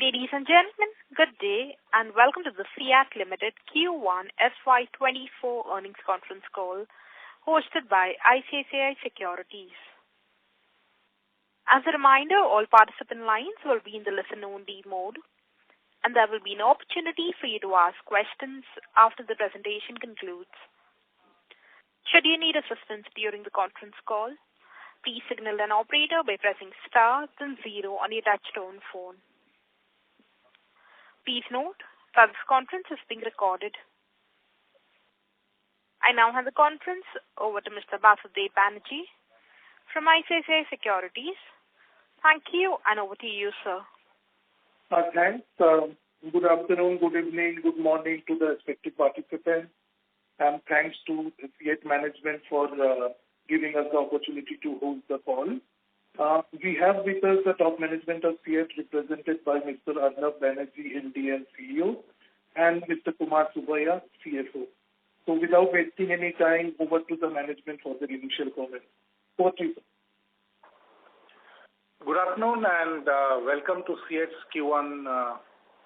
Ladies and gentlemen, good day and welcome to the CEAT Limited Q1 FY2024 earnings conference call hosted by ICICI Securities. As a reminder, all participant lines will be in the listen-only mode and there will be an opportunity for you to ask questions after the presentation concludes. Should you need assistance during the conference call, please signal an operator by pressing star then 0 on your touchtone phone. Please note that this conference is being recorded. I now hand the conference over to Mr. Basudev Banerjee from ICICI Securities. Thank you and over to you, sir. Thanks. Good afternoon, good evening, good morning to the respective participants. And thanks to the CEAT management for giving us the opportunity to host the call. We have with us the top management of CEAT represented by Mr. Arnab Banerjee, MD and CEO, and Mr. Kumar Subbiah, CFO. So without wasting any time, over to the management for the initial comments. Over to you, sir. Good afternoon and welcome to CEAT's Q1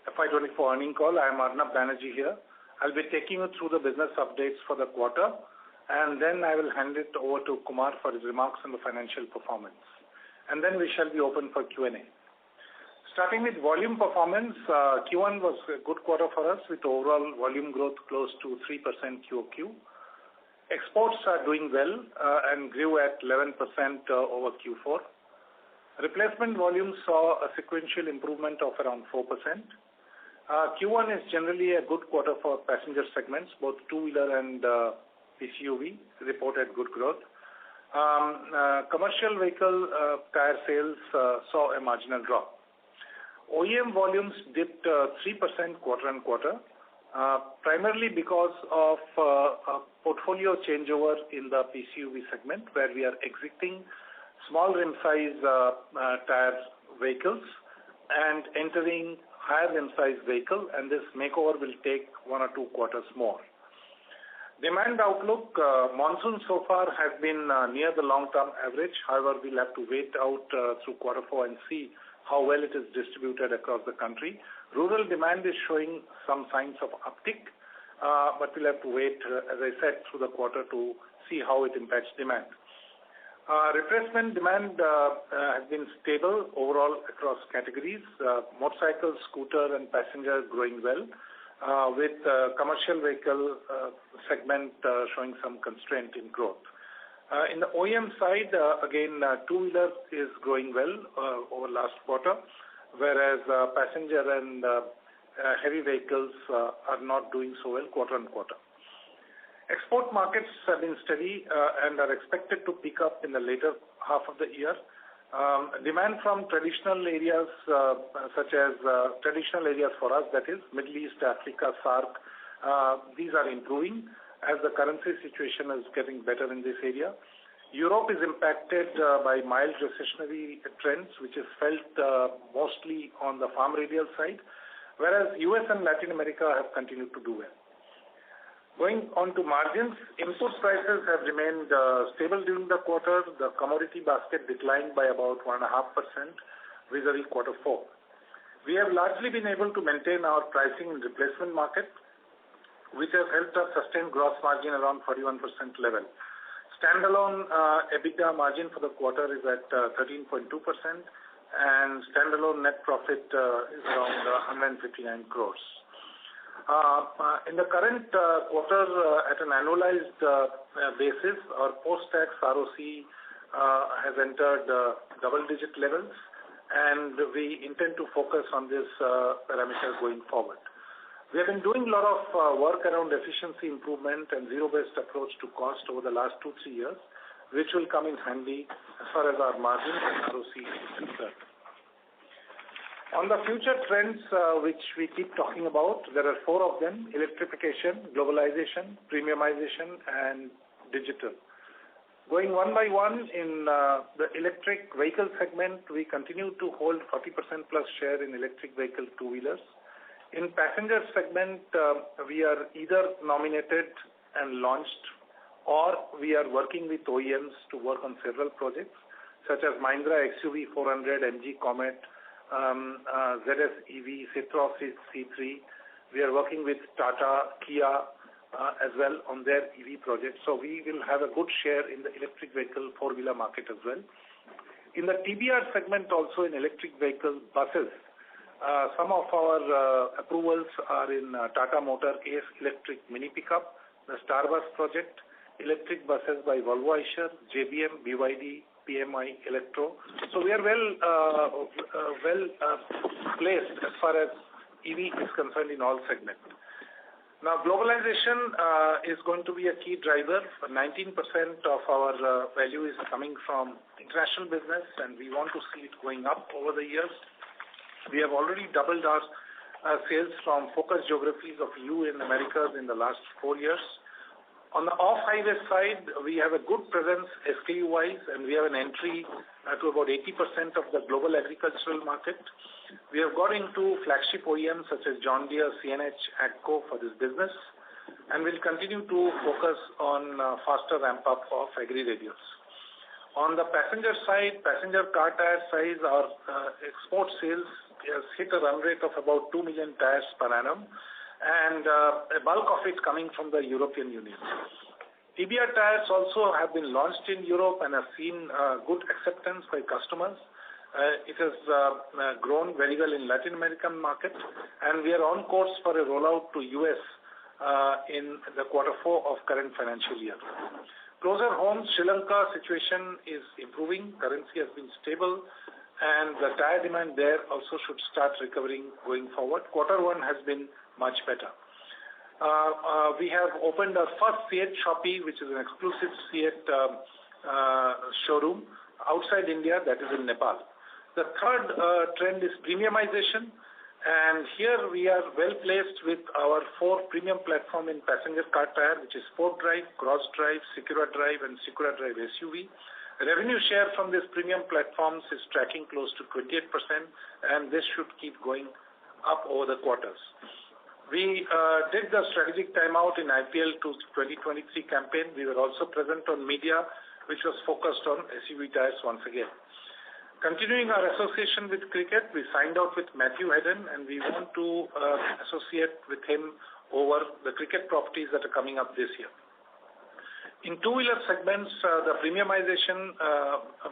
FY24 earnings call. I am Arnab Banerjee here. I'll be taking you through the business updates for the quarter and then I will hand it over to Kumar for his remarks on the financial performance. And then we shall be open for Q&A. Starting with volume performance, Q1 was a good quarter for us with overall volume growth close to 3% QOQ. Exports are doing well and grew at 11% over Q4. Replacement volumes saw a sequential improvement of around 4%. Q1 is generally a good quarter for passenger segments, both two-wheeler and PCUV reported good growth. Commercial vehicle tire sales saw a marginal drop. OEM volumes dipped 3% quarter on quarter, primarily because of a portfolio changeover in the PCUV segment where we are exiting small rim size tire vehicles and entering higher rim size vehicle, and this makeover will take 1 or 2 quarters more. Demand outlook, monsoon so far has been near the long-term average. However, we'll have to wait out through Q4 and see how well it is distributed across the country. Rural demand is showing some signs of uptick, but we'll have to wait, as I said, through the quarter to see how it impacts demand. Replacement demand has been stable overall across categories. Motorcycle, scooter and passenger growing well. With commercial vehicle segment showing some constraint in growth. In the OEM side, again, two-wheeler is growing well over last quarter, whereas passenger and heavy vehicles are not doing so well quarter on quarter. Export markets have been steady and are expected to pick up in the later half of the year. Demand from traditional areas such as traditional areas for us, that is Middle East, Africa, SAARC, these are improving as the currency situation is getting better in this area. Europe is impacted by mild recessionary trends, which is felt mostly on the farm radial side, whereas US and Latin America have continued to do well. Going on to margins, input prices have remained stable during the quarter. The commodity basket declined by about 1.5% vis-a-vis Q4. We have largely been able to maintain our pricing in replacement market, which has helped us sustain gross margin around 41% level. Standalone EBITDA margin for the quarter is at 13.2% and standalone net profit is around 159 crores. In the current quarter, at an annualized basis, our post-tax ROC has entered double-digit levels, and we intend to focus on this parameter going forward. We have been doing a lot of work around efficiency improvement and zero-based approach to cost over the last 2-3 years, which will come in handy as far as our margins and ROC is concerned. On the future trends which we keep talking about, there are 4 of them: electrification, globalization, premiumization, and digital. Going one by one, in the electric vehicle segment, we continue to hold 40% plus share in electric vehicle two-wheelers. In passenger segment, we are either nominated and launched or we are working with OEMs to work on several projects such as Mahindra XUV 400, MG Comet, ZS EV, Citroën C3. We are working with Tata, Kia as well on their EV projects. So we will have a good share in the electric vehicle four-wheeler market as well. In the TBR segment also in electric vehicle buses, some of our approvals are in Tata Motor Ace Electric Mini Pickup, the Starbus project, electric buses by Volvo Eicher, JBM, BYD, PMI, Electro. So we are well placed as far as EV is concerned in all segments. Now, globalization is going to be a key driver. 19% of our value is coming from international business, and we want to see it going up over the years. We have already doubled our sales from focus geographies of EU and Americas in the last 4 years. On the off-highway side, we have a good presence SKU-wise, and we have an entry to about 80% of the global agricultural market. We have got into flagship OEMs such as John Deere, CNH, AGCO for this business, and we'll continue to focus on faster ramp-up of agri-radials. On the passenger side, passenger car tire size, our export sales has hit a run rate of about 2 million tires per annum, and a bulk of it coming from the European Union. TBR tires also have been launched in Europe and have seen good acceptance by customers. It has grown very well in Latin American market, and we are on course for a rollout to US in the Q4 of current financial year. Closer home, Sri Lanka situation is improving. Currency has been stable, and the tire demand there also should start recovering going forward. Q1 has been much better. We have opened our first CEAT Shoppe, which is an exclusive CEAT showroom outside India, that is in Nepal. The third trend is premiumization, and here we are well placed with our 4 premium platform in passenger car tire, which is Sport Drive, Cross Drive, Secura Drive, and Secura Drive SUV. Revenue share from these premium platforms is tracking close to 28%, and this should keep going up over the quarters. We did the strategic timeout in IPL 2023 campaign. We were also present on media, which was focused on SUV tires once again. Continuing our association with cricket, we signed out with Matthew Hayden, and we want to associate with him over the cricket properties that are coming up this year. In two-wheeler segments, with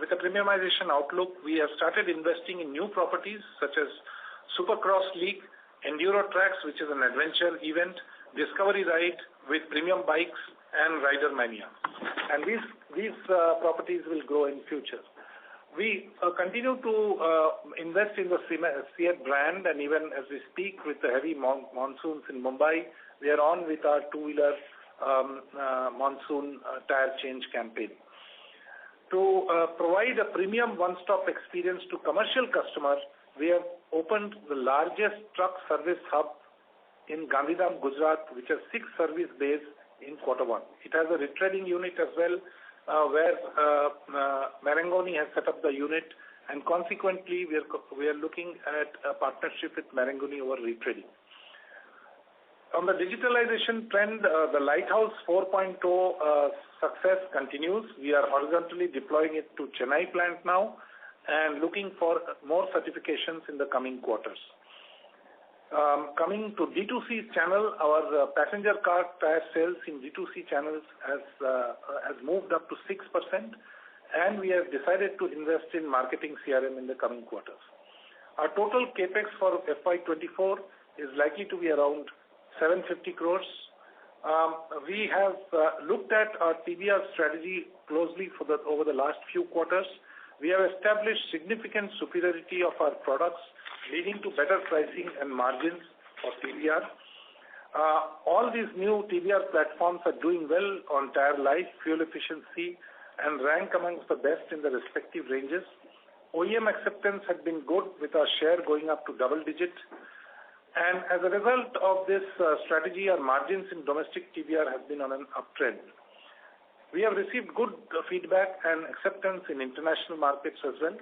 the premiumization outlook, we have started investing in new properties such as Supercross League, Enduro Tracks, which is an adventure event, Discovery Ride with premium bikes, and Rider Mania. And these properties will grow in future. We continue to invest in the CEAT brand, and even as we speak with the heavy monsoons in Mumbai, we are on with our two-wheeler monsoon tire change campaign. To provide a premium one-stop experience to commercial customers, we have opened the largest truck service hub in Gandhidham, Gujarat, which has 6 service bays in Q1. It has a retreading unit as well, where Marangoni has set up the unit, and consequently we are looking at a partnership with Marangoni over retreading. On the digitalization trend, the Lighthouse 4.0 success continues. We are horizontally deploying it to Chennai plant now, and looking for more certifications in the coming quarters. Coming to D2C channel, our passenger car tire sales in D2C channels has moved up to 6%, and we have decided to invest in marketing CRM in the coming quarters. Our total capex for FY24 is likely to be around 750 crores. We have looked at our TBR strategy closely over the last few quarters. We have established significant superiority of our products, leading to better pricing and margins for TBR. All these new TBR platforms are doing well on tire life, fuel efficiency, and rank amongst the best in the respective ranges. OEM acceptance has been good, with our share going up to double digit. And as a result of this strategy, our margins in domestic TBR have been on an uptrend. We have received good feedback and acceptance in international markets as well.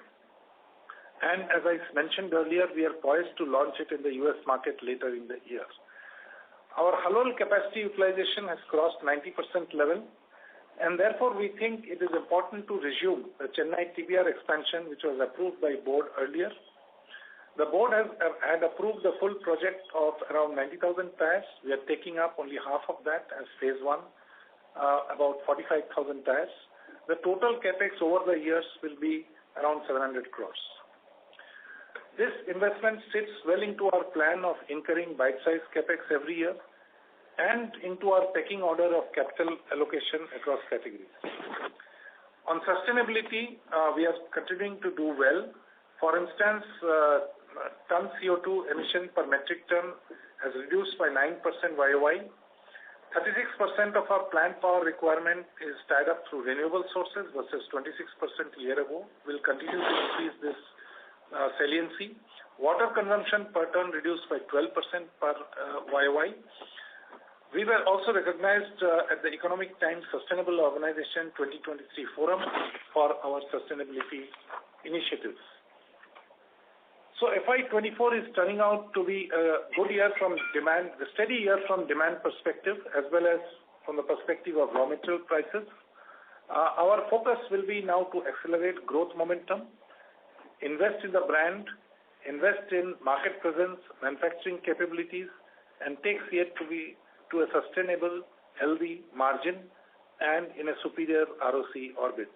And as I mentioned earlier, we are poised to launch it in the US market later in the year. Our Halol capacity utilization has crossed 90% level, and therefore we think it is important to resume the Chennai TBR expansion, which was approved by board earlier. The board had approved the full project of around 90,000 tires. We are taking up only half of that as phase 1, about 45,000 tires. The total capex over the years will be around 700 crores. This investment fits well into our plan of incurring bite-sized capex every year and into our pecking order of capital allocation across categories. On sustainability, we are continuing to do well. For instance, ton CO2 emission per metric ton has reduced by 9% YOY. 36% of our plant power requirement is tied up through renewable sources versus 26% a year ago. We'll continue to increase this saliency. Water consumption per ton reduced by 12% per YOY. We were also recognized at the Economic Times Sustainable Organization 2023 Forum for our sustainability initiatives. So FY24 is turning out to be a good year from demand, a steady year from demand perspective, as well as from the perspective of raw material prices. Our focus will be now to accelerate growth momentum, invest in the brand, invest in market presence, manufacturing capabilities, and take CEAT to a sustainable, healthy margin and in a superior ROC orbit.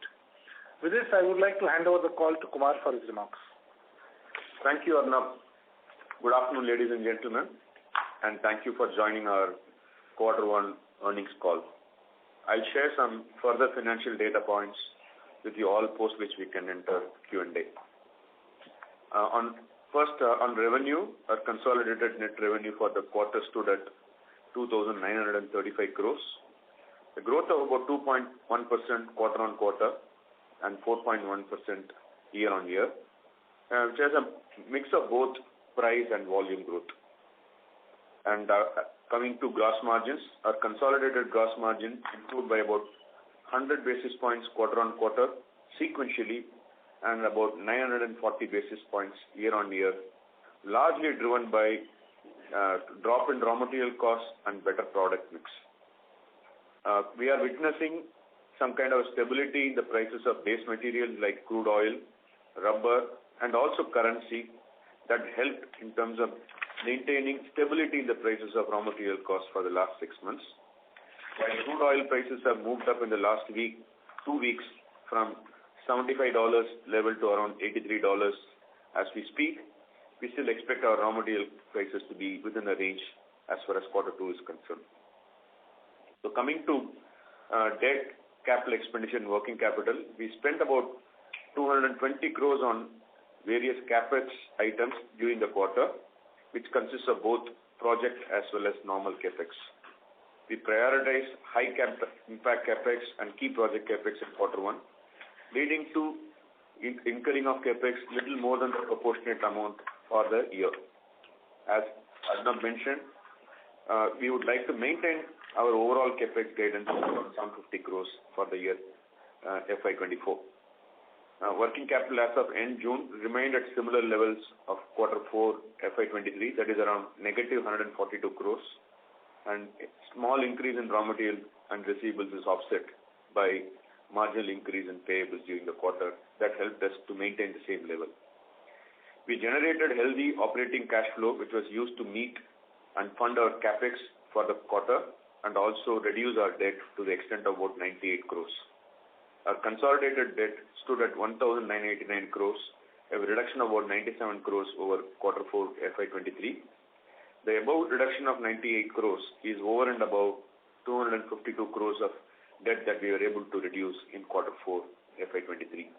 With this, I would like to hand over the call to Kumar for his remarks. Thank you, Arnab. Good afternoon, ladies and gentlemen, and thank you for joining our Q1 earnings call. I'll share some further financial data points with you all, post which we can enter Q&A. On revenue, our consolidated net revenue for the quarter stood at 2,935 crores, a growth of about 2.1% quarter-on-quarter and 4.1% year-on-year, which has a mix of both price and volume growth. And coming to gross margins, our consolidated gross margin improved by about 100 basis points quarter-on-quarter sequentially and about 940 basis points year-on-year, largely driven by drop in raw material costs and better product mix. We are witnessing some kind of stability in the prices of base materials like crude oil, rubber, and also currency that helped in terms of maintaining stability in the prices of raw material costs for the last 6 months. While crude oil prices have moved up in the last 2 weeks from $75 level to around $83 as we speak, we still expect our raw material prices to be within a range as far as Q2 is concerned. So coming to debt, capital expenditure and working capital, we spent about 220 crores on various capex items during the quarter, which consists of both project as well as normal capex. We prioritize high impact capex and key project capex in Q1, leading to incurring of capex little more than the proportionate amount for the year. As Arnab mentioned, we would like to maintain our overall capex guidance of around 150 crores for the year FY24. Working capital as of end June remained at similar levels of Q4 FY23, that is around negative 142 crores, and a small increase in raw material and receivables is offset by marginal increase in payables during the quarter that helped us to maintain the same level. We generated healthy operating cash flow, which was used to meet and fund our capex for the quarter and also reduce our debt to the extent of about 98 crores. Our consolidated debt stood at 1,989 crores, a reduction of about 97 crores over Q4 FY23. The above reduction of 98 crores is over and above 252 crores of debt that we were able to reduce in Q4 FY23.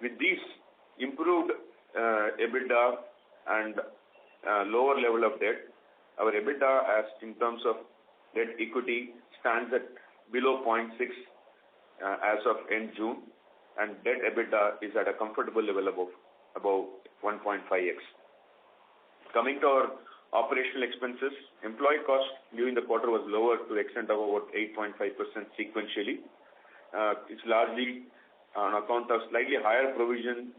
With these improved EBITDA and lower level of debt, our EBITDA as in terms of debt equity stands at below 0.6 as of end June, and debt EBITDA is at a comfortable level above 1.5x. Coming to our operational expenses, employee cost during the quarter was lower to the extent of about 8.5% sequentially. It's largely on account of slightly higher provision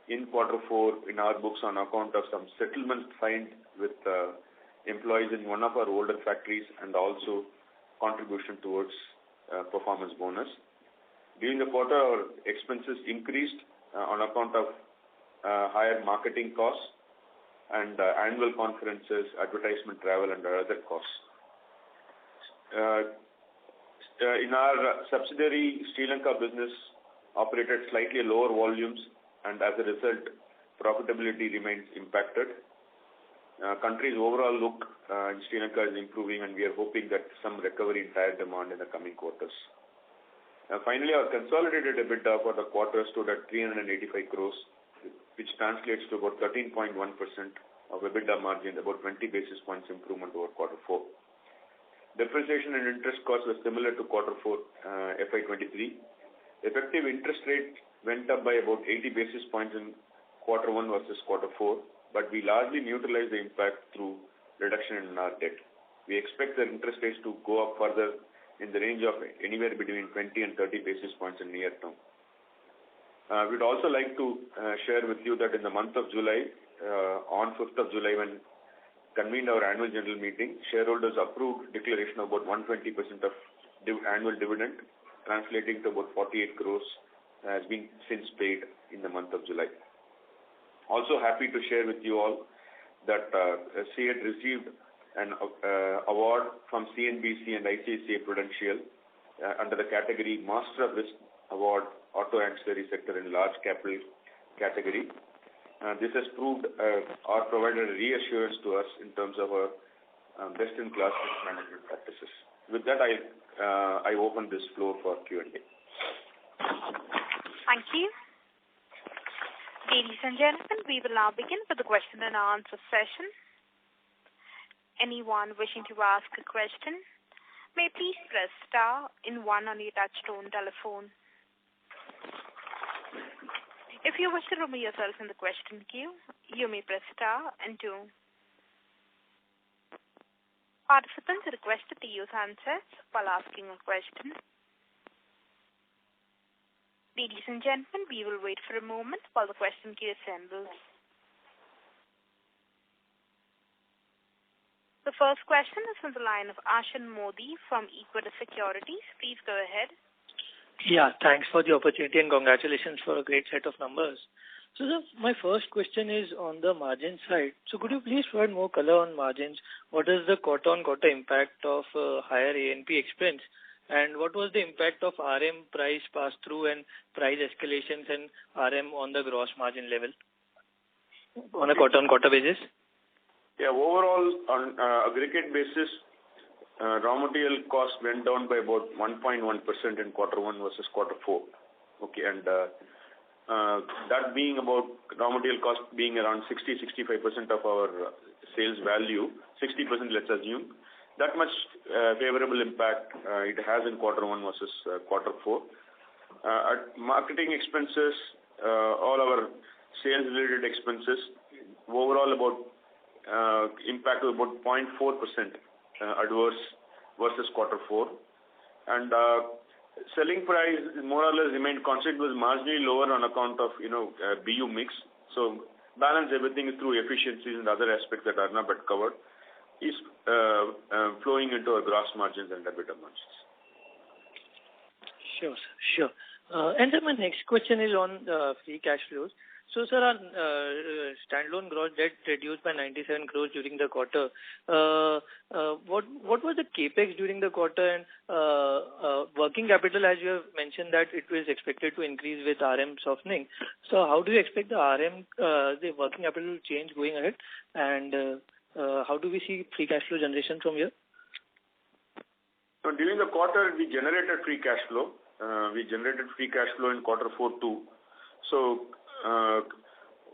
in Q4 in our books on account of some settlements signed with employees in one of our older factories and also contribution towards performance bonus. During the quarter, our expenses increased on account of higher marketing costs and annual conferences, advertisement, travel, and other costs. In our subsidiary, Sri Lanka business operated slightly lower volumes, and as a result, profitability remains impacted. Country's overall look in Sri Lanka is improving, and we are hoping that some recovery in tire demand in the coming quarters. Finally, our consolidated EBITDA for the quarter stood at 385 crores, which translates to about 13.1% of EBITDA margin, about 20 basis points improvement over quarter 4. Depreciation and interest costs were similar to quarter 4 FY23. Effective interest rate went up by about 80 basis points in quarter 1 versus quarter 4, but we largely neutralized the impact through reduction in our debt. We expect the interest rates to go up further in the range of anywhere between 20 and 30 basis points in near term. We'd also like to share with you that in the month of July, on 5th of July, when convened our annual general meeting, shareholders approved declaration of about 120% of annual dividend, translating to about 48 crores, has been since paid in the month of July. Also happy to share with you all that CEAT received an award from CNBC and ICICI Prudential under the category Master of Risk Award, Auto Ancillary Sector in Large Capital category. This has proved or provided a reassurance to us in terms of our best-in-class risk management practices. With that, I open this floor for Q&A. Thank you. Ladies and gentlemen, we will now begin with the question and answer session. Anyone wishing to ask a question may please press star and 1 on your touchtone telephone. If you wish to remove yourself in the question queue, you may press star and 2. Participants are requested to use handsets while asking a question. Ladies and gentlemen, we will wait for a moment while the question queue assembles. The first question is from the line of Ashin Modi from Equirus Securities. Please go ahead. Yeah, thanks for the opportunity and congratulations for a great set of numbers. So my first question is on the margin side. So could you please provide more color on margins? What is the quarter-on-quarter impact of higher A&P expense? And what was the impact of RM price pass-through and price escalations and RM on the gross margin level on a quarter-on-quarter basis? Yeah, overall, on aggregate basis, raw material cost went down by about 1.1% in quarter 1 versus quarter 4. Okay, and that being about raw material cost being around 60-65% of our sales value, 60% let's assume, that much favorable impact it has in quarter 1 versus quarter 4. Marketing expenses, all our sales-related expenses, overall about impact of about 0.4% adverse versus quarter 4. And selling price more or less remained constant, was marginally lower on account of, BU mix. So balance everything through efficiencies and other aspects that are not but covered is flowing into our gross margins and EBITDA margins. Sure. And then my next question is on free cash flows. So, sir, our standalone gross debt reduced by 97 crores during the quarter. What was the capex during the quarter, and working capital, as you have mentioned that it was expected to increase with RM softening. So, how do you expect the working capital change going ahead, and how do we see free cash flow generation from here? So, during the quarter, we generated free cash flow. We generated free cash flow in quarter 4 too. So,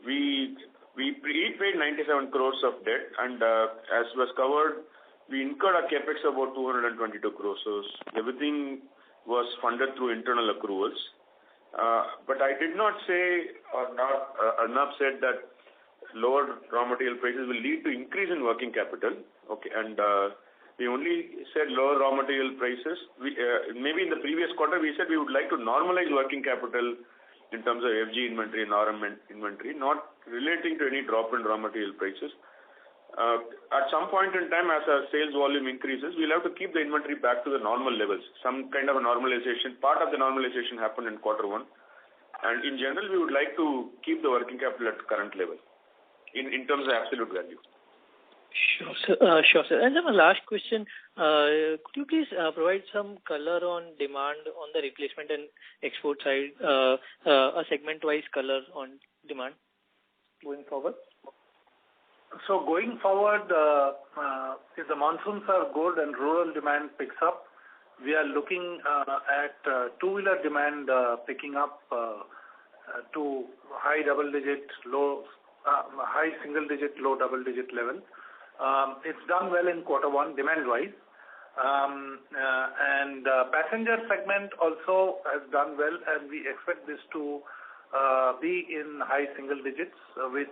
we paid 97 crores of debt, and as was covered, we incurred a capex of about 222 crores. So everything was funded through internal accruals. But I did not say, or not enough said that lower raw material prices will lead to increase in working capital. Okay, and we only said lower raw material prices. Maybe in the previous quarter we said we would like to normalize working capital in terms of FG inventory and RM inventory, not relating to any drop in raw material prices. At some point in time, as our sales volume increases, we'll have to keep the inventory back to the normal levels. Some kind of a normalization. Part of the normalization happened in quarter 1. And in general, we would like to keep the working capital at current level. in terms of absolute value. Sure, sir. And then my last question, could you please provide some color on demand on the replacement and export side, a segment-wise color on demand going forward? So going forward, if the monsoons are good and rural demand picks up, we are looking at two-wheeler demand picking up to high single-digit, low double-digit level. It's done well in quarter one demand-wise. And passenger segment also has done well, and we expect this to be in high single digits with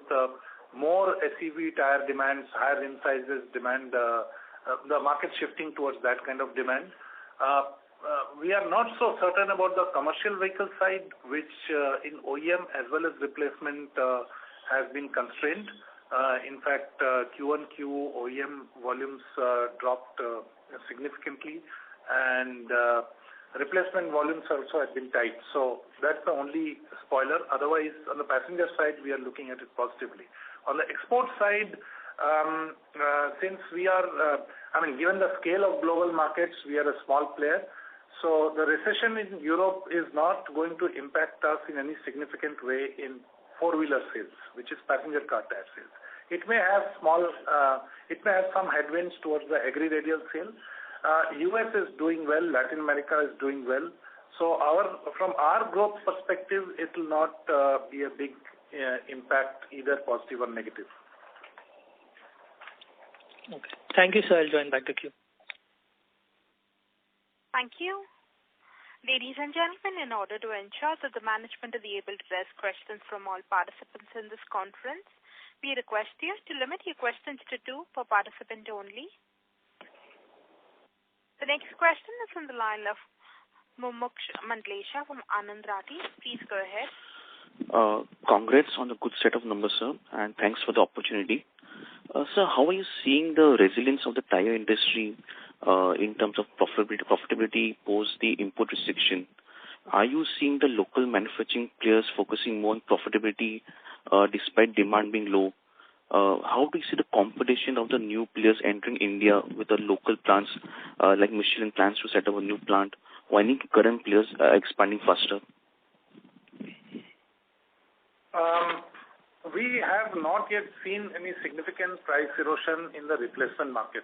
more SUV tire demands, higher rim sizes demand, the market shifting towards that kind of demand. We are not so certain about the commercial vehicle side, which in OEM as well as replacement has been constrained. In fact, Q1Q OEM volumes dropped significantly, and replacement volumes also have been tight. So that's the only spoiler. Otherwise, on the passenger side, we are looking at it positively. On the export side, since we are, given the scale of global markets, we are a small player. So the recession in Europe is not going to impact us in any significant way in four-wheeler sales, which is passenger car tire sales. It may have some headwinds towards the agri-radial sale. US is doing well, Latin America is doing well. So from our growth perspective, it will not be a big impact, either positive or negative. Okay. Thank you, sir. I'll join back the queue. Thank you. Ladies and gentlemen, in order to ensure that the management will be able to address questions from all participants in this conference, we request you to limit your questions to 2 per participant only. The next question is from the line of Mumuksh Mandlesha from Anand Rathi. Please go ahead. Congrats on the good set of numbers, sir, and thanks for the opportunity. Sir, how are you seeing the resilience of the tire industry in terms of profitability post the import restriction? Are you seeing the local manufacturing players focusing more on profitability despite demand being low? How do you see the competition of the new players entering India with the local plants like Michelin plans to set up a new plant, or any current players expanding faster? We have not yet seen any significant price erosion in the replacement market.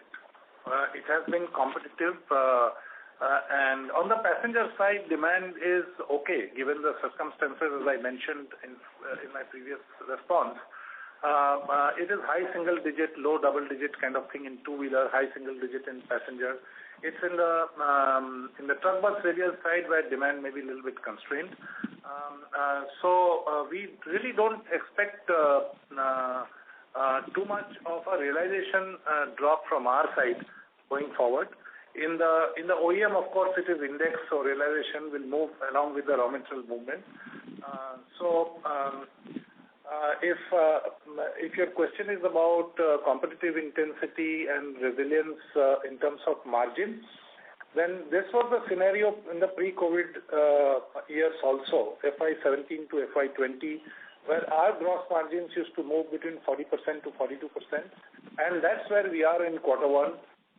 It has been competitive, and on the passenger side, demand is okay given the circumstances, as I mentioned in my previous response. It is high single digit, low double digit kind of thing in two-wheeler, high single digit in passenger. It's in the truck bus radial side where demand may be a little bit constrained. So we really don't expect too much of a realization drop from our side going forward. In the OEM, of course, it is indexed, so realization will move along with the raw material movement. If your question is about competitive intensity and resilience in terms of margin, then this was the scenario in the pre-COVID years also, FY17 to FY20, where our gross margins used to move between 40% to 42%, and that's where we are in quarter one,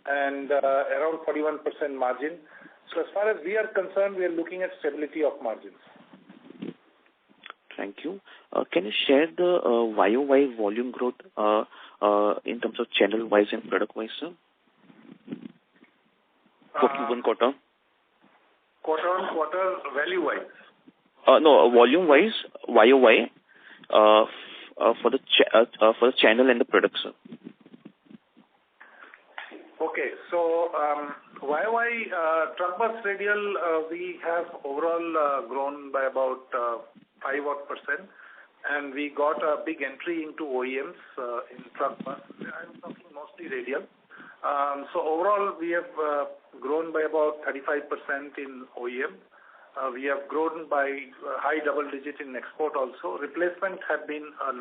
and around 41% margin. So as far as we are concerned, we are looking at stability of margins. Thank you. Can you share the YOY volume growth in terms of channel-wise and product-wise, sir? For Q1 quarter? Quarter-on-quarter value-wise? No, volume-wise, YOY, for the channel and the product, sir. Okay, so YOY truck bus radial, we have overall grown by about 5-odd%, and we got a big entry into OEMs in truck bus. I'm talking mostly radial. So overall, we have grown by about 35% in OEM. We have grown by high double digit in export also. Replacement had been a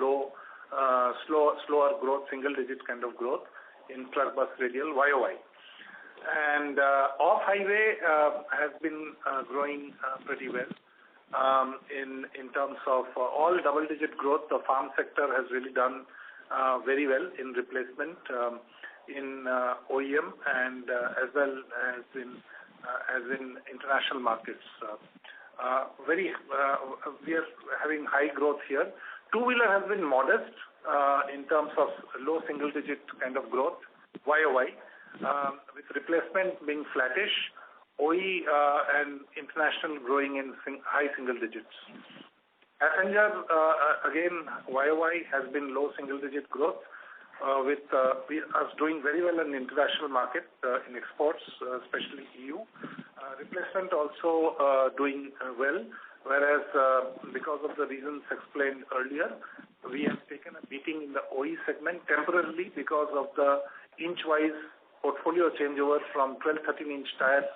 slower growth, single digit kind of growth in truck bus radial YOY. And off-highway has been growing pretty well. In terms of all double-digit growth, the farm sector has really done very well in replacement, in OEM, and as well as in international markets. We are having high growth here. Two-wheeler has been modest in terms of low single-digit kind of growth, YOY, with replacement being flattish, OE and international growing in high single digits. Passenger, again, YOY has been low single-digit growth, with us doing very well in the international market, in exports, especially EU. Replacement also doing well, whereas because of the reasons explained earlier, we have taken a beating in the OE segment temporarily because of the inch-wise portfolio changeover from 12-13-inch tires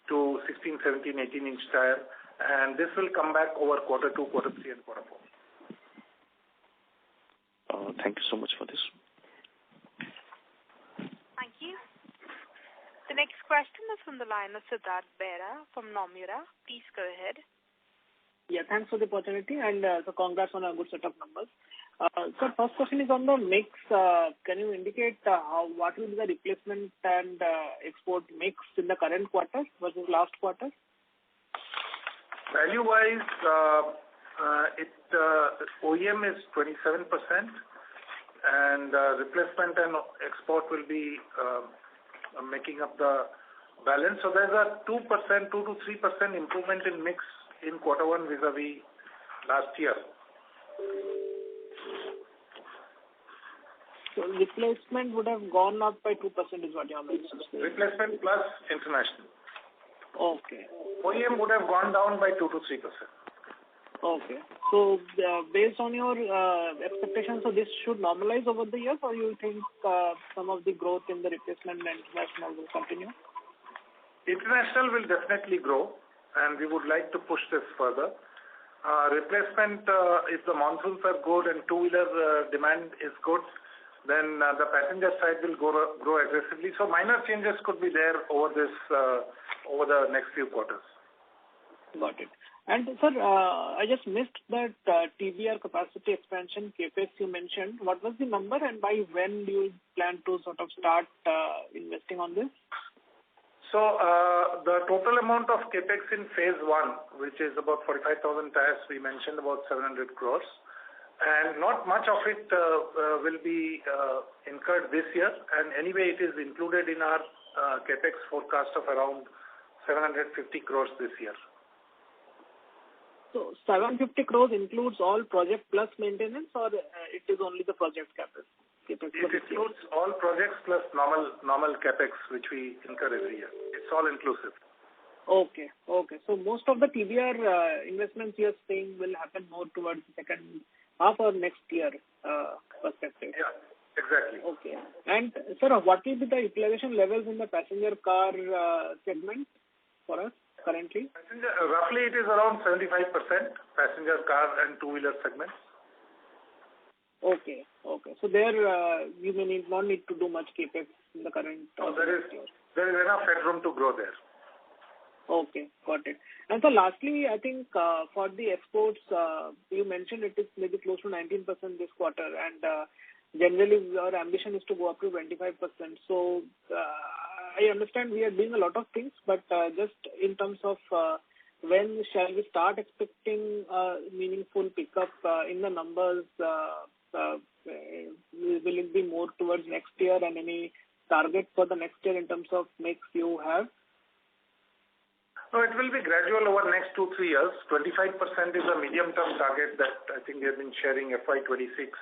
to 16, 17, 18-inch tire, and this will come back over quarter 2, quarter 3, and quarter 4. Thank you so much for this. Thank you. The next question is from the line of Siddharth Behera from Nomura. Please go ahead. Yeah, thanks for the opportunity, and so congrats on a good set of numbers. So first question is on the mix. Can you indicate what will be the replacement and export mix in the current quarter versus last quarter? Value-wise, OEM is 27%, and replacement and export will be making up the balance. So there's a 2% to 3% improvement in mix in quarter 1 vis-a-vis last year. So replacement would have gone up by 2% is what you are mentioning. Replacement plus international. Okay. OEM would have gone down by 2 to 3%. Okay. So based on your expectations, so this should normalize over the years, or you think some of the growth in the replacement and international will continue? International will definitely grow, and we would like to push this further. Replacement, if the monsoons are good and two-wheeler demand is good, then the passenger side will grow aggressively. So minor changes could be there over the next few quarters. Got it. And sir, I just missed that TBR capacity expansion CapEx you mentioned. What was the number, and by when do you plan to sort of start investing on this? So the total amount of CapEx in phase 1, which is about 45,000 tires, we mentioned about 700 crores. And not much of it will be incurred this year, and anyway it is included in our CapEx forecast of around 750 crores this year. So 750 crores includes all project plus maintenance, or it is only the project CapEx? It includes all projects plus normal CapEx which we incur every year. It's all inclusive. Okay. So most of the TBR investments you are saying will happen more towards the second half or next year perspective? Yeah, exactly. Okay. And sir, what will be the utilization levels in the passenger car segment for us currently? Roughly it is around 75% passenger car and two-wheeler segments. Okay. So there you may not need to do much CapEx in the current there is enough headroom to grow there. Okay, got it. And so lastly, I think for the exports, you mentioned it is maybe close to 19% this quarter, and generally our ambition is to go up to 25%. So I understand we are doing a lot of things, but just in terms of when shall we start expecting meaningful pickup in the numbers? Will it be more towards next year, and any target for the next year in terms of mix you have? No, it will be gradual over the next 2-3 years. 25% is a medium-term target that I think we have been sharing FY26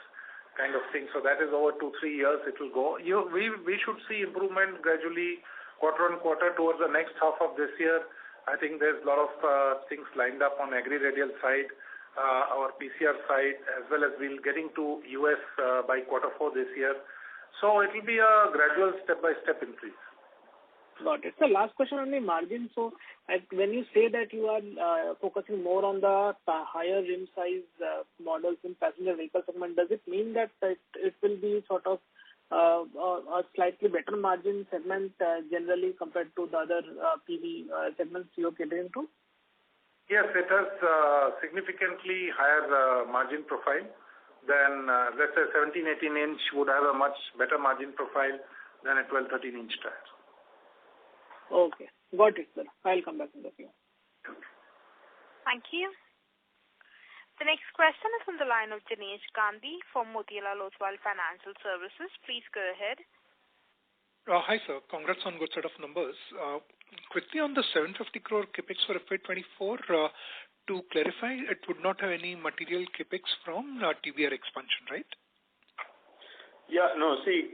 kind of thing. So that is over 2-3 years it will go. We should see improvement gradually quarter on quarter towards the next half of this year. I think there's a lot of things lined up on agri-radial side, our PCR side, as well as we'll getting to US by quarter 4 this year. So it will be a gradual step-by-step increase. Got it. So last question on the margin. So when you say that you are focusing more on the higher rim size models in passenger vehicle segment, does it mean that it will be sort of a slightly better margin segment generally compared to the other PV segments you are catering to? Yes, it has significantly higher margin profile then let's say 17-18 inch would have a much better margin profile than a 12-13 inch tire. Okay. Got it, sir. I'll come back in the queue. Thank you. The next question is on the line of Dinesh Gandhi from Motilal Oswal Financial Services. Please go ahead. Hi, sir. Congrats on good set of numbers. Quickly on the 750 crore capex for FY24, to clarify, it would not have any material capex from TBR expansion, right? Yeah, no, see,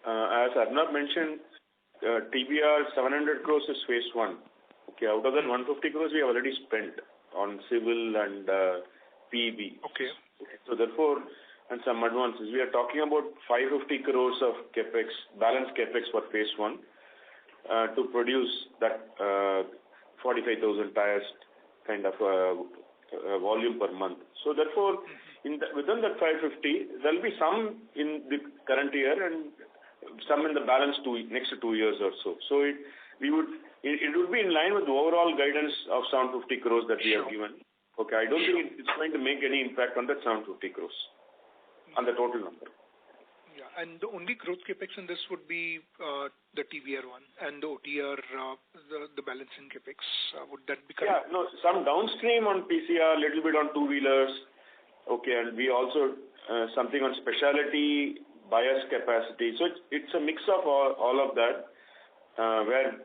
as Arnab mentioned, TBR 700 crores is phase 1. Okay, out of that 150 crores we have already spent on civil and PEB. Okay. So therefore, and some advances, we are talking about 550 crores of capex, balanced capex for phase 1 to produce that 45,000 tires kind of volume per month. So therefore, within that 550, there will be some in the current year and some in the balance next 2 years or so. So it would be in line with the overall guidance of 750 crores that we have given. Okay, I don't think it's going to make any impact on that 750 crores on the total number. Yeah, and the only growth capex in this would be the TBR one and the OTR, the balancing capex. Would that be correct? Yeah, no, some downstream on PCR, little bit on two-wheelers. Okay, and we also something on specialty bias capacity. So it's a mix of all of that, where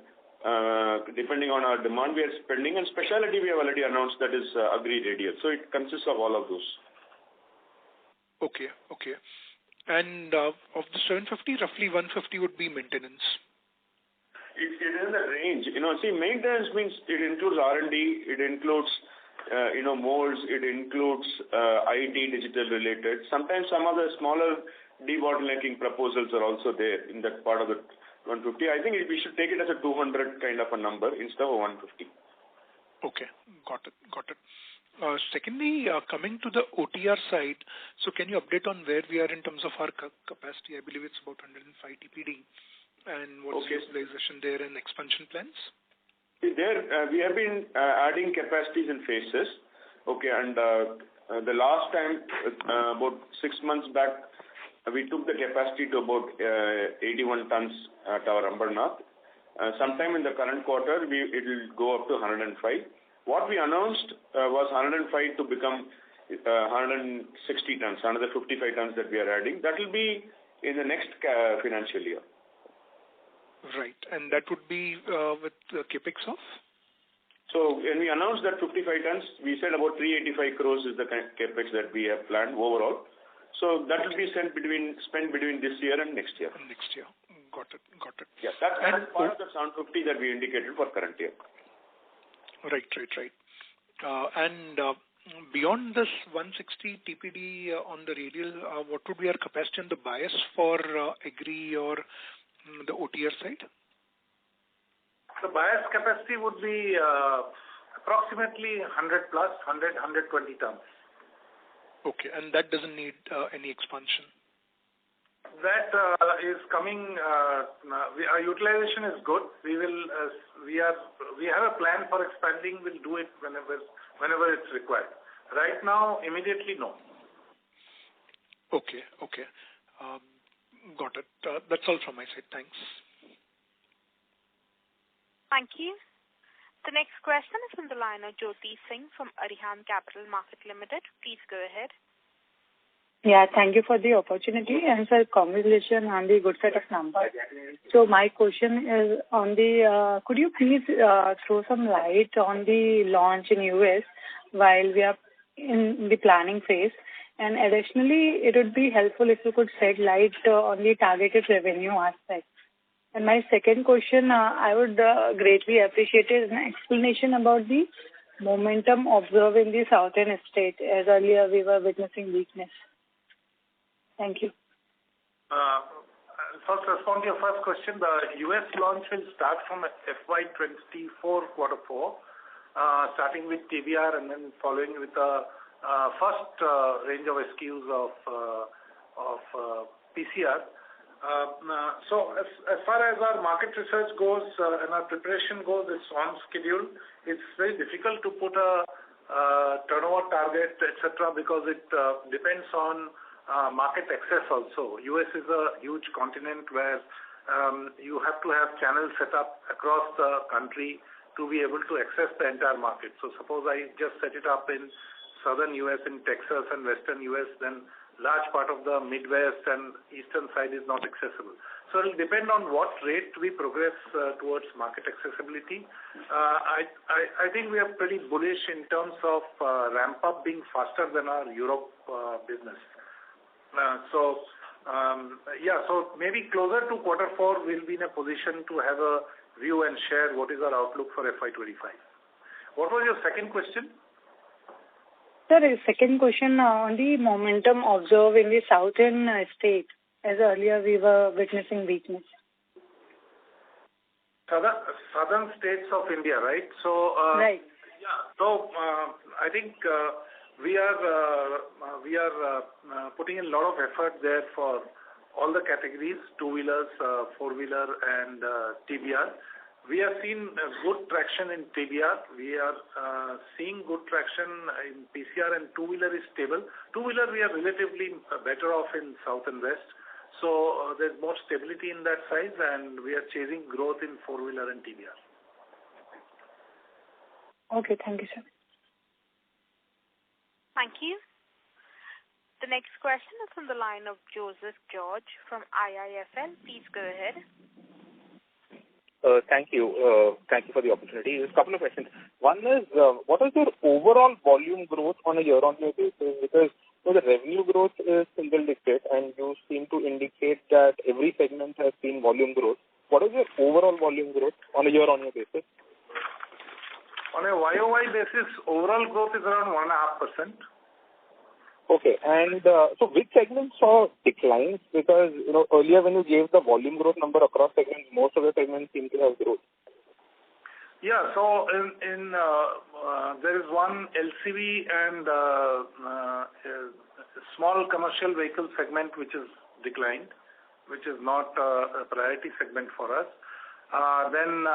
depending on our demand we are spending, and specialty we have already announced that is agri-radial. So it consists of all of those. Okay. And of the 750, roughly 150 would be maintenance. It is in the range. See, maintenance means it includes R&D, it includes molds, it includes IT, digital related. Sometimes some of the smaller debottlenecking proposals are also there in that part of the 150. I think we should take it as a 200 kind of a number instead of 150. Okay, got it. Secondly, coming to the OTR side, so can you update on where we are in terms of our capacity? I believe it's about 105 TPD. And what's the utilization there and expansion plans? There, we have been adding capacities in phases. Okay, and the last time, about 6 months back, we took the capacity to about 81 tons at our Ambernath. Sometime in the current quarter, it will go up to 105. What we announced was 105 to become 160 tons, another 55 tons that we are adding. That will be in the next financial year. Right, and that would be with capex of? So when we announced that 55 tons, we said about 385 crores is the capex that we have planned overall. So that will be spent between this year and next year. Next year, got it. Yeah, that's part of the 750 that we indicated for current year. Right. And beyond this 160 TPD on the radial, what would be our capacity on the bias for agri or the OTR side? The bias capacity would be approximately 100 plus, 120 tons. Okay, and that doesn't need any expansion? That is coming. Our utilization is good. We have a plan for expanding. We'll do it whenever it's required. Right now, immediately, no. Okay. Got it. That's all from my side. Thanks. Thank you. The next question is from the line of Jyoti Singh from Arihant Capital Market Limited. Please go ahead. Yeah, thank you for the opportunity, and sir, congratulations on the good set of numbers. So my question is on the, could you please throw some light on the launch in US while we are in the planning phase? And additionally, it would be helpful if you could shed light on the targeted revenue aspect. And my second question, I would greatly appreciate an explanation about the momentum observed in the southern state, as earlier we were witnessing weakness. Thank you. First, respond to your first question. The US launch will start from FY2024 quarter 4, starting with TBR and then following with the first range of SKUs of PCR. So as far as our market research goes and our preparation goes, it's on schedule. It's very difficult to put a turnover target, etc., because it depends on market access also. US is a huge continent where you have to have channels set up across the country to be able to access the entire market. So suppose I just set it up in southern US, in Texas and western US, then large part of the Midwest and eastern side is not accessible. So it will depend on what rate we progress towards market accessibility. I think we are pretty bullish in terms of ramp up being faster than our Europe business. So maybe closer to quarter 4, we'll be in a position to have a view and share what is our outlook for FY25. What was your second question? Sir, second question on the momentum observed in the southern states, as earlier we were witnessing weakness. Southern states of India, right? So, right. Yeah. So, I think we are putting in a lot of effort there for all the categories, two-wheelers, four-wheeler, and TBR. We have seen good traction in TBR. We are seeing good traction in PCR, and two-wheeler is stable. Two-wheeler, we are relatively better off in south and west. So there's more stability in that size, and we are chasing growth in four-wheeler and TBR. Okay, thank you, sir. Thank you. The next question is from the line of Joseph George from IIFL. Please go ahead. Thank you. Thank you for the opportunity. There's a couple of questions. One is, what is your overall volume growth on a year-on-year basis? Because the revenue growth is single digit, and you seem to indicate that every segment has seen volume growth. What is your overall volume growth on a year-on-year basis? On a YOY basis, overall growth is around 1.5%. Okay, and so which segments saw declines? Because earlier when you gave the volume growth number across segments, most of the segments seem to have growth. Yeah, so in there is one LCV and small commercial vehicle segment which is declined, which is not a priority segment for us. Then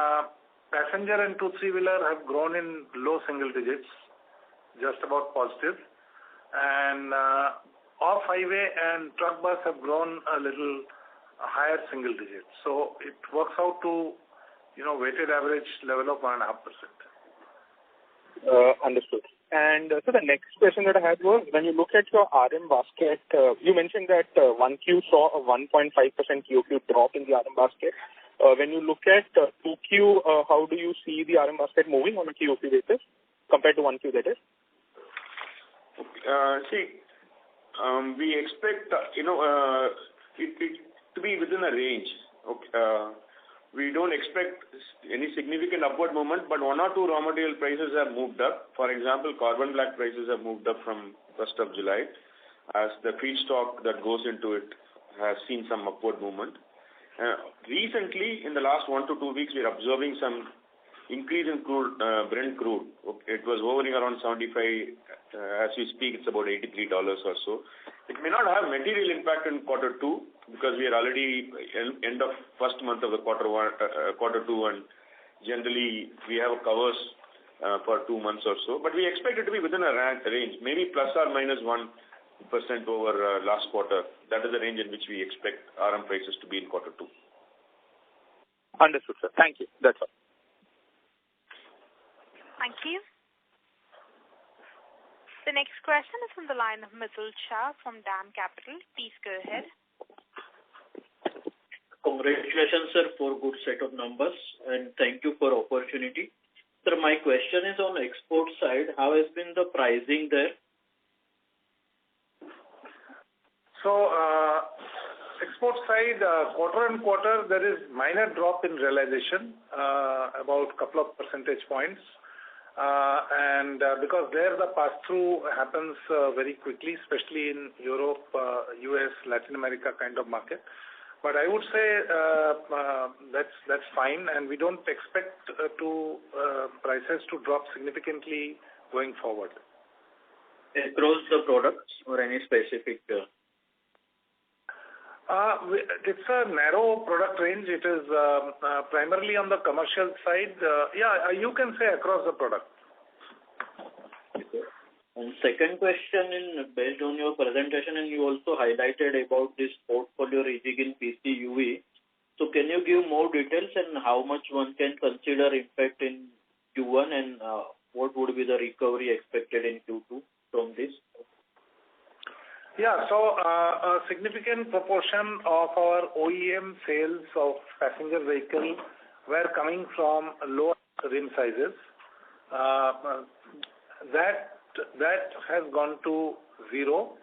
passenger and 2-3-wheeler have grown in low single digits, just about positive. And off-highway and truck bus have grown a little higher single digits. So it works out to, weighted average level of 1.5%. Understood. And so the next question that I had was, when you look at your RM basket, you mentioned that 1Q saw a 1.5% QOQ drop in the RM basket. When you look at 2Q, how do you see the RM basket moving on a QOQ basis compared to 1Q, that is? We expect it to be within a range. Okay. We don't expect any significant upward movement, but one or two raw material prices have moved up. For example, carbon black prices have moved up from 1st of July, as the feedstock that goes into it has seen some upward movement. Recently, in the last 1 to 2 weeks, we are observing some increase in crude, Brent crude. Okay. It was hovering around 75. As we speak, it's about $83 or so. It may not have material impact in quarter 2 because we are already end of first month of the quarter 2, and generally we have covers for 2 months or so. But we expect it to be within a range, maybe plus or minus 1% over last quarter. That is the range in which we expect RM prices to be in quarter 2. Understood, sir. Thank you. That's all. Thank you. The next question is from the line of Mitul Shah from DAM Capital. Please go ahead. Congratulations, sir, for good set of numbers, and thank you for opportunity. Sir, my question is on export side. How has been the pricing there? So, export side, quarter on quarter, there is minor drop in realization, about a couple of percentage points. And because there the pass-through happens very quickly, especially in Europe, US, Latin America kind of market. But I would say that's fine, and we don't expect prices to drop significantly going forward. Across the products or any specific? It's a narrow product range. It is primarily on the commercial side. You can say across the product. And second question, based on your presentation, and you also highlighted about this portfolio rejig in PCUV. So can you give more details and how much one can consider impact in Q1 and what would be the recovery expected in Q2 from this? Yeah, so a significant proportion of our OEM sales of passenger vehicles were coming from lower rim sizes. That has gone to zero.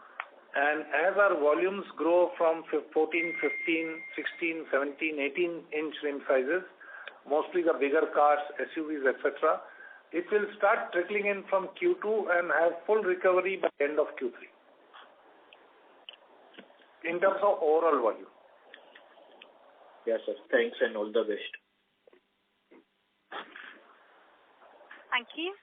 And as our volumes grow from 14, 15, 16, 17, 18-inch rim sizes, mostly the bigger cars, SUVs, etc., it will start trickling in from Q2 and have full recovery by the end of Q3 in terms of overall volume. Yes, sir. Thanks and all the best. Thank you.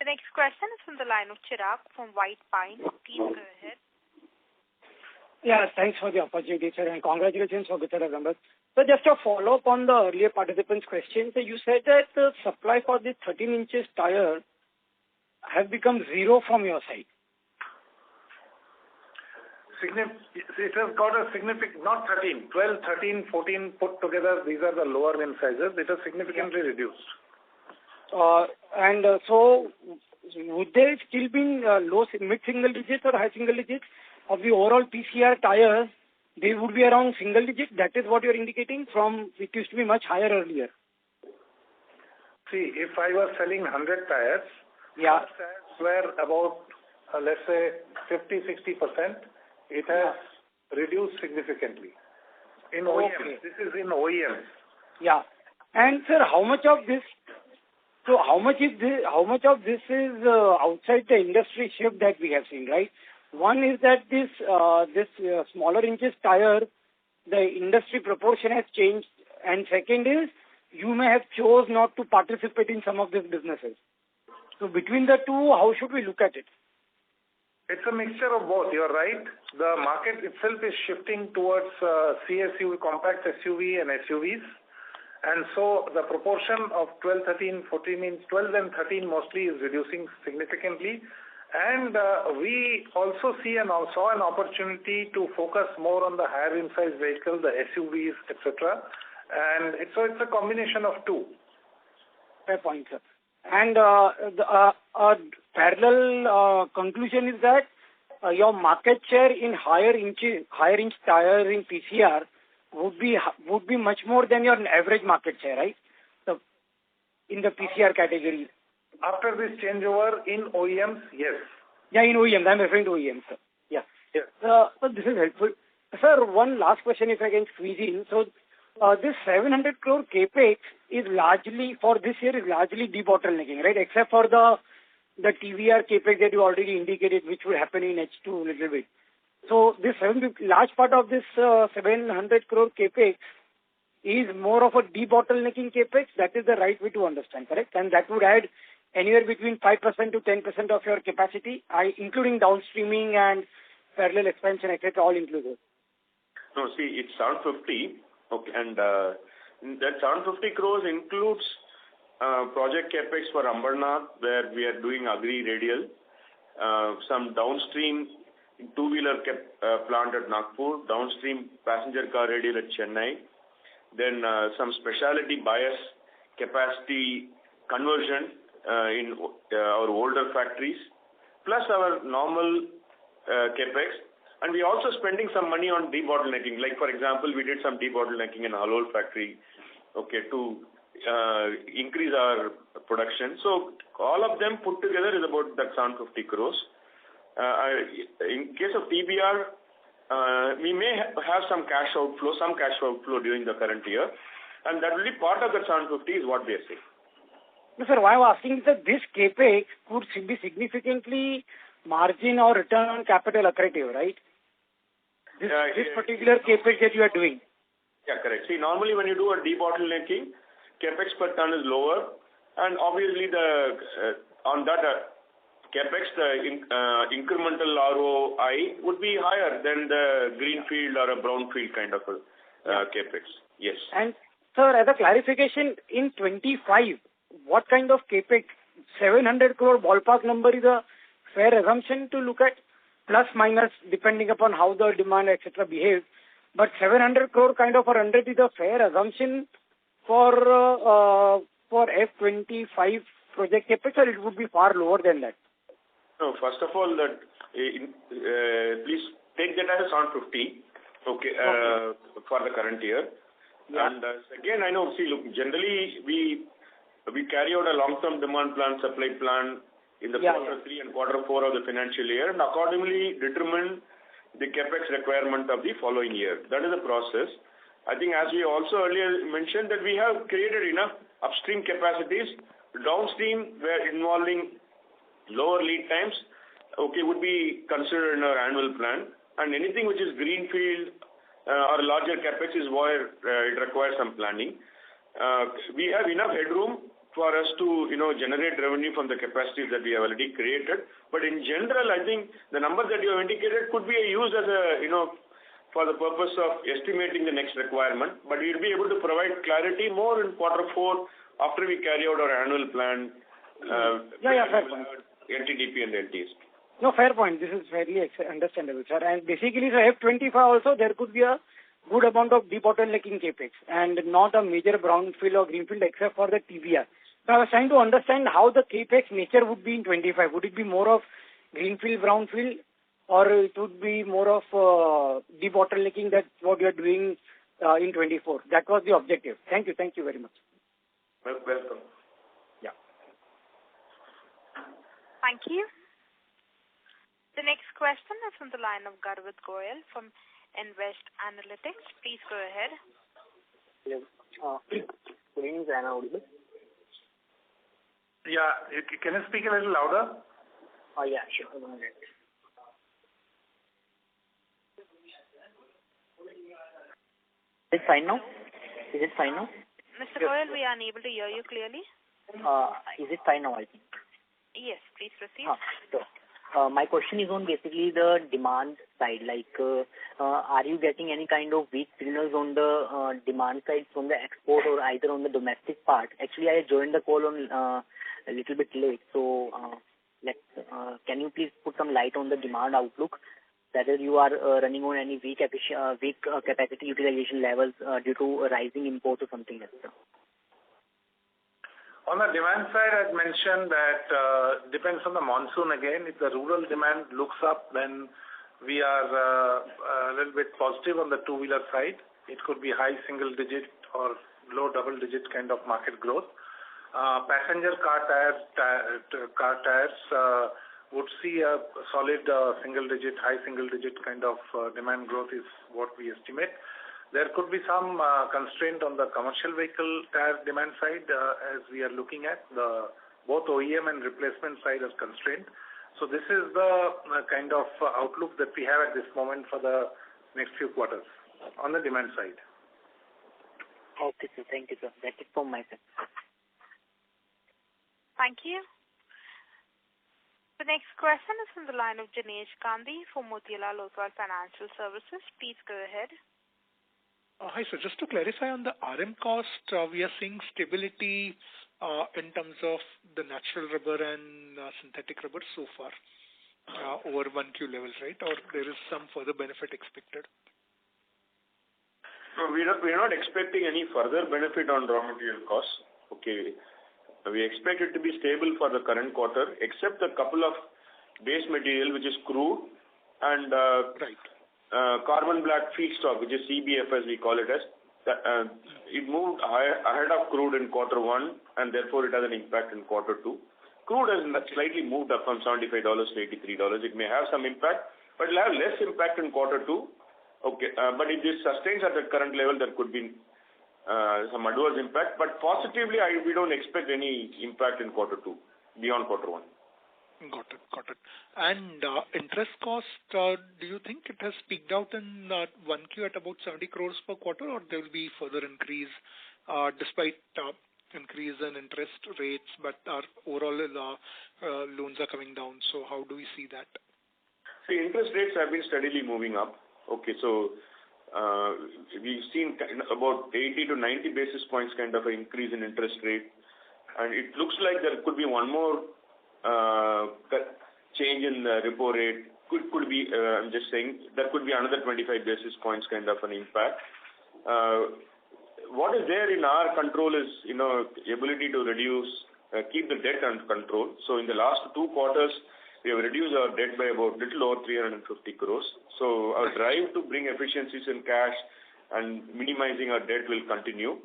The next question is from the line of Chirag from White Pine. Please go ahead. Yeah, thanks for the opportunity, sir, and congratulations for good set of numbers. So just a follow-up on the earlier participant's question. So you said that the supply for this 13 inches tire has become zero from your side. It has got a significant, not 13, 12, 13, 14 put together, these are the lower rim sizes. It has significantly reduced. So would there still be mid-single digits or high single digits of the overall PCR tires? They would be around single digit. That is what you're indicating from, it used to be much higher earlier. See, if I was selling 100 tires, yeah, tires were about, let's say, 50-60%. It has reduced significantly. In OEMs, okay. This is in OEMs. Yeah. And sir, how much of this is outside the industry shift that we have seen, right? One is that this smaller inches tire, the industry proportion has changed, and second is you may have chose not to participate in some of these businesses. So between the two, how should we look at it? It's a mixture of both. You're right. The market itself is shifting towards CSUV, compact SUV and SUVs. And so the proportion of 12, 13, 14 inch, 12 and 13 mostly is reducing significantly. And we also saw an opportunity to focus more on the higher rim size vehicle, the SUVs, etc. And it's a combination of two. Fair point, sir. And the parallel conclusion is that your market share in higher inch tires in PCR would be much more than your average market share, right? So in the PCR category. After this changeover in OEMs, yes. Yeah, in OEMs. I'm referring to OEMs, sir. Yeah. Yes. So this is helpful. Sir, one last question if I can squeeze in. So this 700 crore capex is largely, for this year, is largely debottlenecking, right? Except for the TVR capex that you already indicated, which will happen in H2 a little bit. So this large part of this 700 crore capex is more of a debottlenecking capex. That is the right way to understand, correct? And that would add anywhere between 5% to 10% of your capacity, including downstreaming and parallel expansion, etc., all inclusive. No, see, it's 750, okay, and that 750 crores includes project capex for Ambernath, where we are doing agri radial, some downstream two-wheeler plant at Nagpur, downstream passenger car radial at Chennai, then some specialty bias capacity conversion in our older factories, plus our normal capex. And we are also spending some money on debottlenecking. Like, for example, we did some debottlenecking in Halol factory, okay, to increase our production. So all of them put together is about that 750 crores. In case of TBR, we may have some cash outflow during the current year, and that will be part of the 750 is what we are saying. No, sir, why I'm asking is that this capex could be significantly margin or return on capital accretive, right? This particular capex that you are doing. Yeah, correct. See, normally when you do a debottlenecking, capex per ton is lower, and obviously on that capex, the incremental ROI would be higher than the greenfield or a brownfield kind of capex. Yes. And sir, as a clarification, in 25, what kind of capex 700 crore ballpark number is a fair assumption to look at, plus minus depending upon how the demand etc. behaves. But 700 crore kind of a run rate is a fair assumption for F25 project capex, or it would be far lower than that? No, first of all, that please take that as 150, okay, for the current year. Yeah. And again, I know, see, look, generally we carry out a long-term demand plan, supply plan in the quarter 3 and quarter 4 of the financial year, and accordingly determine the capex requirement of the following year. That is the process. I think as we also earlier mentioned that we have created enough upstream capacities, downstream where involving lower lead times, okay, would be considered in our annual plan. And anything which is greenfield or larger capex is where it requires some planning. We have enough headroom for us to, generate revenue from the capacities that we have already created. But in general, I think the numbers that you have indicated could be used as a, for the purpose of estimating the next requirement. But we'll be able to provide clarity more in quarter 4 after we carry out our annual plan. Fair point. NTDP and LTs. No, fair point. This is fairly understandable, sir. And basically, so F25 also, there could be a good amount of debottlenecking capex and not a major brownfield or greenfield except for the TBR. So I was trying to understand how the capex nature would be in 25. Would it be more of greenfield, brownfield, or it would be more of debottlenecking? That's what you are doing in 24. That was the objective. Thank you very much. Welcome. Yeah. Thank you. The next question is from the line of Garvit Goyal from Invest Analytics. Please go ahead. Hello. Good evening, sir. Am I audible? Yeah. Can you speak a little louder? Yeah, sure. 1 minute. Is it fine now? Mr. Goyal, we are unable to hear you clearly. Is it fine now, I think? Yes, please proceed. My question is on basically the demand side. Are you getting any kind of weak signals on the demand side from the export or either on the domestic part? Actually, I joined the call on a little bit late. So, can you please put some light on the demand outlook? Whether you are running on any weak capacity utilization levels due to rising imports or something like that. On the demand side, I'd mentioned that depends on the monsoon again. If the rural demand looks up, then we are a little bit positive on the two-wheeler side. It could be high single-digit or low double-digit kind of market growth. Passenger car tires would see a solid single-digit, high single-digit kind of demand growth is what we estimate. There could be some constraint on the commercial vehicle tire demand side as we are looking at both OEM and replacement side as constraint. So this is the kind of outlook that we have at this moment for the next few quarters on the demand side. Okay, sir. Thank you, sir. That's it from my side. Thank you. The next question is from the line of Jinesh Gandhi from Motilal Oswal Financial Services. Please go ahead. Hi, sir. Just to clarify on the RM cost, we are seeing stability in terms of the natural rubber and synthetic rubber so far over 1Q levels, right? Or there is some further benefit expected? No, we are not expecting any further benefit on raw material costs. Okay. We expect it to be stable for the current quarter, except a couple of base material, which is crude, and carbon black feedstock, which is CBF as we call it as. It moved ahead of crude in quarter 1, and therefore it has an impact in quarter 2. Crude has slightly moved up from $75 to $83. It may have some impact, but it will have less impact in quarter 2. Okay, but if this sustains at the current level, there could be some adverse impact. But positively, we don't expect any impact in quarter 2 beyond quarter 1. Got it. And interest cost, do you think it has peaked out in 1Q at about 70 crores per quarter, or there will be further increase despite increase in interest rates, but our overall loans are coming down? So how do we see that? See, interest rates have been steadily moving up. Okay, so we've seen about 80 to 90 basis points kind of an increase in interest rate and it looks like there could be one more change in the repo rate. Could be, I'm just saying, there could be another 25 basis points kind of an impact. What is there in our control is, ability to reduce, keep the debt under control. So in the last 2 quarters, we have reduced our debt by about little over 350 crores. So our drive to bring efficiencies in cash and minimizing our debt will continue.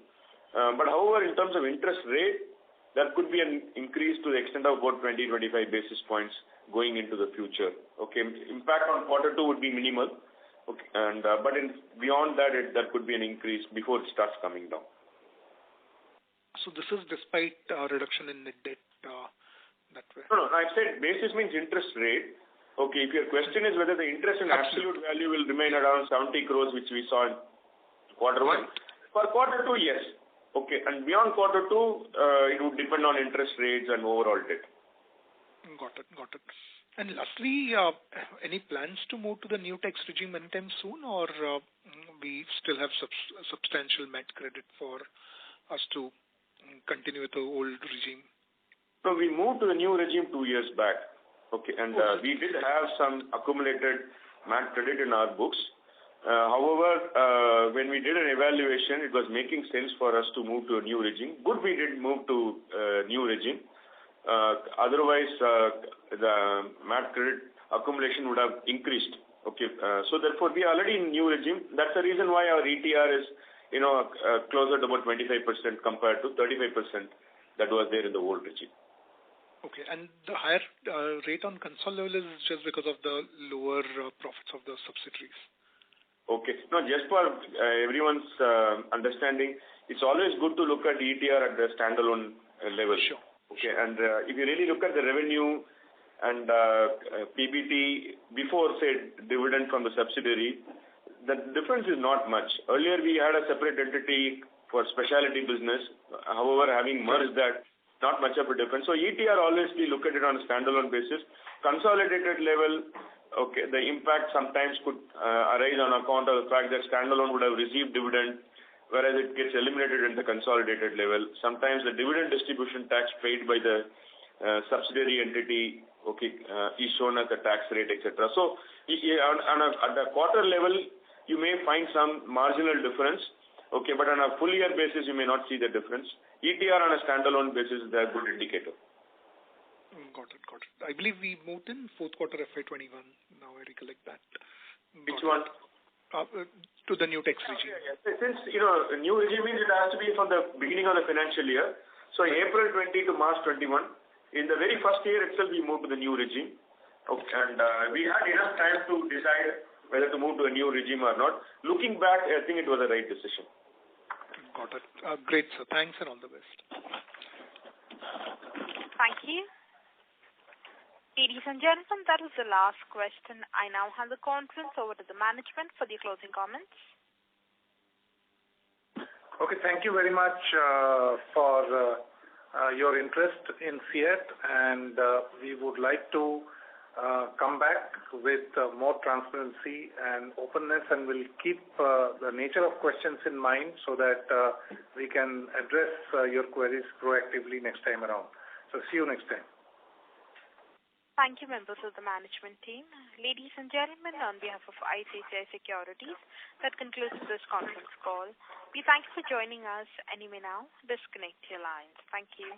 But however, in terms of interest rate, there could be an increase to the extent of about 20-25 basis points going into the future. Okay, impact on quarter 2 would be minimal. Okay, and but beyond that, there could be an increase before it starts coming down. So this is despite reduction in net debt that way? No, I said basis means interest rate. Okay, if your question is whether the interest in absolute value will remain around 70 crores, which we saw in quarter 1, for quarter 2, yes. Okay, and beyond quarter 2, it would depend on interest rates and overall debt. Got it. And lastly, any plans to move to the new tax regime anytime soon, or we still have substantial MAT credit for us to continue with the old regime? So we moved to the new regime 2 years back. Okay, and we did have some accumulated MAT credit in our books. However, when we did an evaluation, it was making sense for us to move to a new regime. Good, we did move to a new regime. Otherwise, the MAT credit accumulation would have increased. Okay, so therefore we are already in new regime. That's the reason why our ETR is, closer to about 25% compared to 35% that was there in the old regime. Okay, and the higher rate on Concall level is just because of the lower profits of the subsidiaries? Okay. No, just for everyone's understanding, it's always good to look at ETR at the standalone level. Sure. Okay, and if you really look at the revenue and PBT before, say, dividend from the subsidiary, the difference is not much. Earlier, we had a separate entity for specialty business. However, having merged that, not much of a difference. So ETR always we look at it on a standalone basis. Consolidated level, okay, the impact sometimes could arise on account of the fact that standalone would have received dividend, whereas it gets eliminated in the consolidated level. Sometimes the dividend distribution tax paid by the subsidiary entity, okay, is shown as a tax rate, etc. So at the quarter level, you may find some marginal difference, okay, but on a full year basis, you may not see the difference. ETR on a standalone basis is a good indicator. Got it. I believe we moved in fourth quarter FY21. Now I recollect that. Which one? To the new tax regime. Yeah. Since, new regime means it has to be from the beginning of the financial year. So April 20 to March 21, in the very first year itself, we moved to the new regime. Okay, and we had enough time to decide whether to move to a new regime or not. Looking back, I think it was the right decision. Got it. Great, sir. Thanks and all the best. Thank you. Ladies and gentlemen, that was the last question. I now hand the conference over to the management for the closing comments. Okay, thank you very much for your interest in CEAT, and we would like to come back with more transparency and openness, and we'll keep the nature of questions in mind so that we can address your queries proactively next time around. So see you next time. Thank you, members of the management team. Ladies and gentlemen, on behalf of ICICI Securities, that concludes this conference call. We thank you for joining us, and you may now disconnect your lines. Thank you.